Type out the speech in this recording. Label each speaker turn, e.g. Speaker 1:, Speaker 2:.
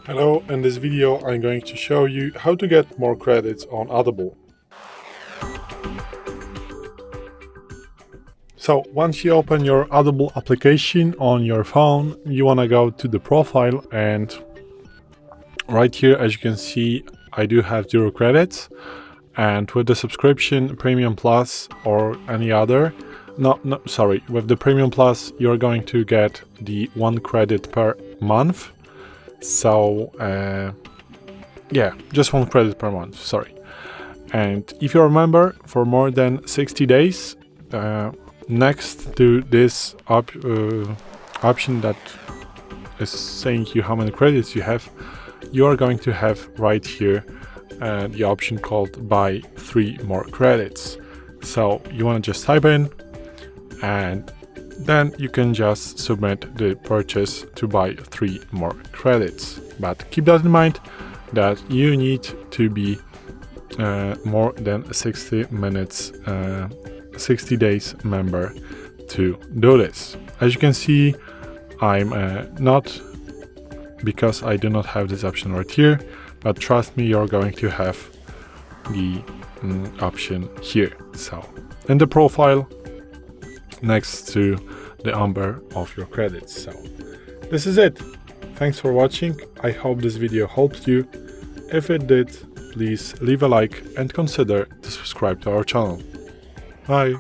Speaker 1: Hello, in this video I'm going to show you how to get more credits on Audible. So once you open your Audible application on your phone, you want to go to the profile, and right here, as you can see, I do have 0 credits, and with the subscription Premium Plus or any other, with the Premium Plus you're going to get the 1 credit per month. So yeah, just 1 credit per month, sorry. And if you remember, for more than 60 days, next to this option that is saying you how many credits you have, you are going to have right here the option called buy 3 more credits. So you want to just type in, and then you can just submit the purchase to buy 3 more credits. But keep that in mind that you need to be more than 60 days member to do this. As you can see, I'm not, because I do not have this option right here, but trust me, you're going to have the option here. So in the profile next to the number of your credits. So this is it. Thanks for watching. I hope this video helped you. If it did, please leave a like and consider to subscribe to our channel. Bye.